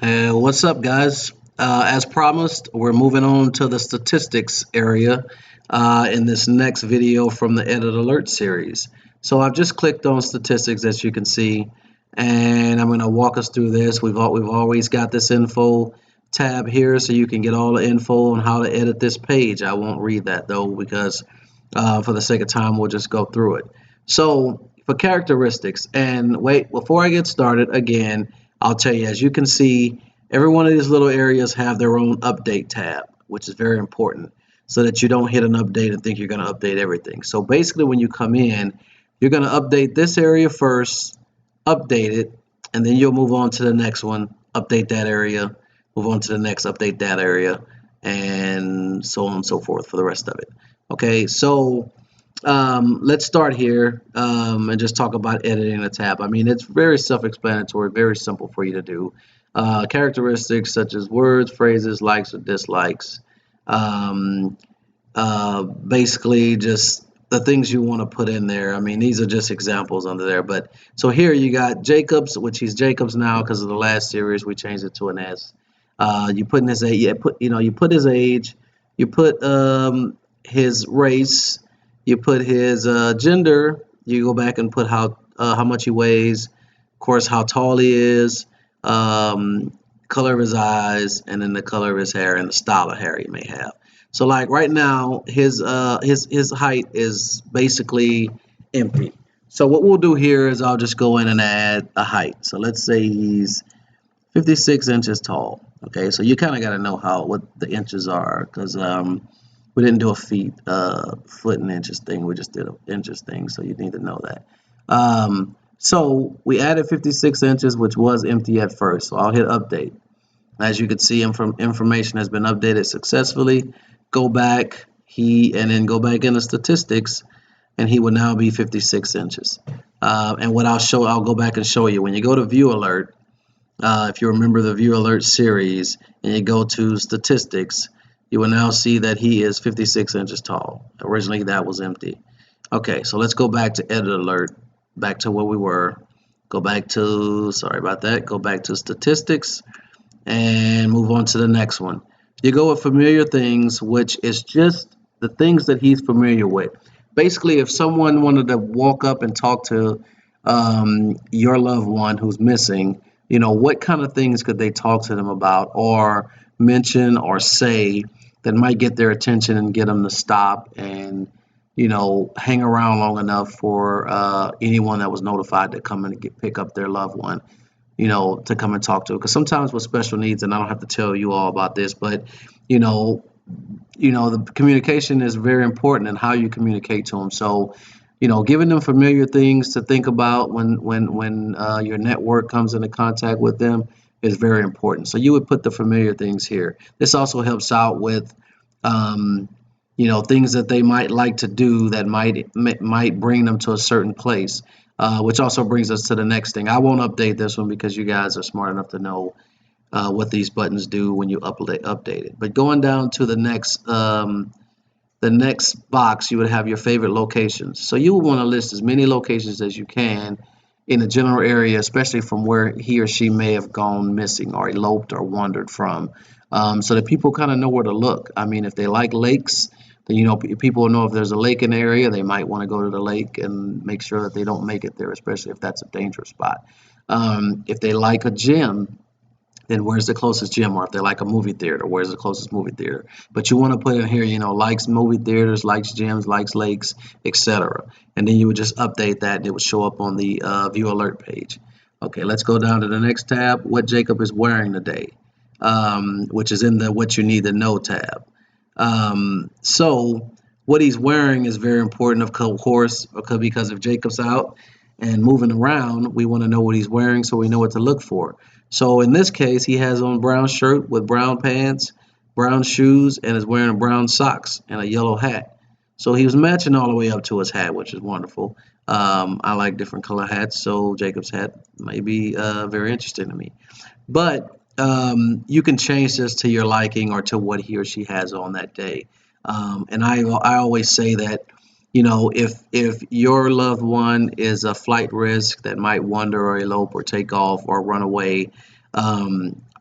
What's up, guys? As promised, we're moving on to the statistics area in this next video from the Edit Alert series. So I've just clicked on statistics, as you can see, and I'm going to walk us through this. We've always got this info tab here, so you can get all the info on how to edit this page. I won't read that though, because for the sake of time, we'll just go through it. So for characteristics, and wait, before I get started, again, I'll tell you, as you can see, every one of these little areas have their own update tab, which is very important so that you don't hit an update and think you're going to update everything. So basically, when you come in, you're going to update this area first, update it, and then you'll move on to the next one, update that area, move on to the next, update that area, and so on and so forth for the rest of it. Okay, so let's start here and just talk about editing a tab. I mean, it's very self-explanatory, very simple for you to do. Characteristics such as words, phrases, likes or dislikes. Um, Basically, just the things you want to put in there. I mean, these are just examples under there. But so here you got Jacobs, which he's Jacobs now because of the last series. We changed it to an S. You put in his age. You put his age. You put his race. You put his gender. You go back and put how much he weighs, of course, how tall he is, color of his eyes, and then the color of his hair and the style of hair he may have. So like right now, his height is basically empty. So what we'll do here is I'll just go in and add a height. So let's say he's 56 inches tall. Okay, so you kind of got to know what the inches are because we didn't do a foot and inches thing. We just did an inches thing, so you need to know that. So we added 56 inches, which was empty at first. So I'll hit update. As you can see, information has been updated successfully. Go back, and then go back into statistics, and he will now be 56 inches. And what I'll go back and show you. When you go to View Alert, if you remember the View Alert series, and you go to statistics, you will now see that he is 56 inches tall. Originally, that was empty. Okay, so let's go back to Edit Alert, back to where we were. Go back to, sorry about that, go back to statistics and move on to the next one. You go with familiar things, which is just the things that he's familiar with. Basically, if someone wanted to walk up and talk to your loved one who's missing, what kind of things could they talk to them about or mention or say that might get their attention and get them to stop and, hang around long enough for anyone that was notified to come and pick up their loved one, to come and talk to. Because sometimes with special needs, and I don't have to tell you all about this, but, the communication is very important in how you communicate to them. So, giving them familiar things to think about when your network comes into contact with them is very important. So you would put the familiar things here. This also helps out with, things that they might like to do that might bring them to a certain place. Which also brings us to the next thing. I won't update this one because you guys are smart enough to know what these buttons do when you update it. But going down to the next box, you would have your favorite locations. So you would want to list as many locations as you can in a general area, especially from where he or she may have gone missing or eloped or wandered from, so that people kind of know where to look. I mean, if they like lakes, then people know if there's a lake in the area, they might want to go to the lake and make sure that they don't make it there, especially if that's a dangerous spot. If they like a gym, then where's the closest gym? Or if they like a movie theater, where's the closest movie theater? But you want to put in here, likes movie theaters, likes gyms, likes lakes, etc. And then you would just update that and it would show up on the View Alert page. Okay, let's go down to the next tab, what Jacob is wearing today, which is in the What You Need to Know tab. So what he's wearing is very important, of course, because if Jacob's out and moving around, we want to know what he's wearing so we know what to look for. So in this case, he has on brown shirt with brown pants, brown shoes, and is wearing brown socks and a yellow hat. So he was matching all the way up to his hat, which is wonderful. I like different color hats, so Jacob's hat may be very interesting to me. But you can change this to your liking or to what he or she has on that day. And I always say that, if your loved one is a flight risk that might wander or elope or take off or run away,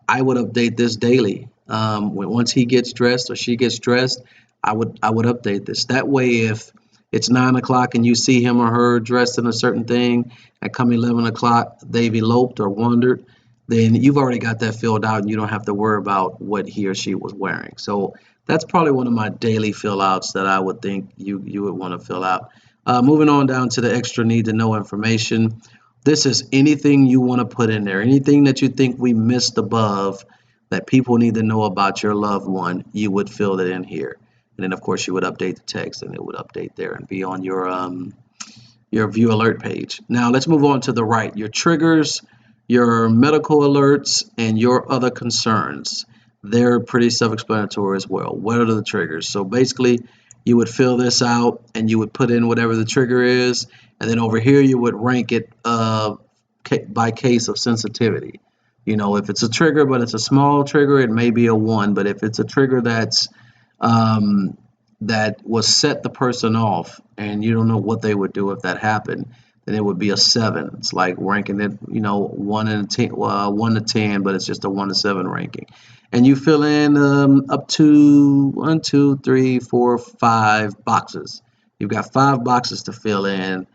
I would update this daily. Once he gets dressed or she gets dressed, I would update this. That way, if it's 9 o'clock and you see him or her dressed in a certain thing, and come 11 o'clock they've eloped or wandered, then you've already got that filled out and you don't have to worry about what he or she was wearing. So that's probably one of my daily fill outs that I would think you would want to fill out. Moving on down to the extra need to know information. This is anything you want to put in there, anything that you think we missed above that people need to know about your loved one, you would fill it in here. And then of course you would update the text and it would update there and be on your view alert page. Now let's move on to the right, your triggers, your medical alerts, and your other concerns. They're pretty self-explanatory as well. What are the triggers? So basically you would fill this out and you would put in whatever the trigger is, and then over here you would rank it by case of sensitivity. You know, if it's a trigger but it's a small trigger, it may be a 1, but if it's a trigger that will set the person off and you don't know what they would do if that happened, then it would be a 7. It's like ranking it, you know, 1 to 10, but it's just a 1 to 7 ranking. And you fill in up to 1, 2, 3, 4, 5 boxes. You've got 5 boxes to fill in,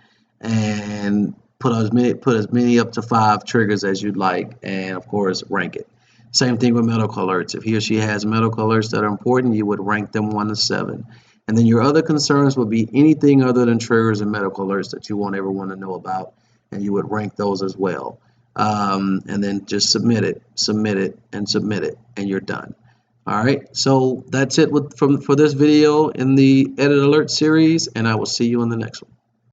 and put as many up to 5 triggers as you'd like, and of course rank it. Same thing with medical alerts. If he or she has medical alerts that are important, you would rank them 1 to 7. And then your other concerns would be anything other than triggers and medical alerts that you won't ever want to know about, and you would rank those as well. And then just submit it, and you're done. All right, so that's it for this video in the Edit Alert series, and I will see you in the next one.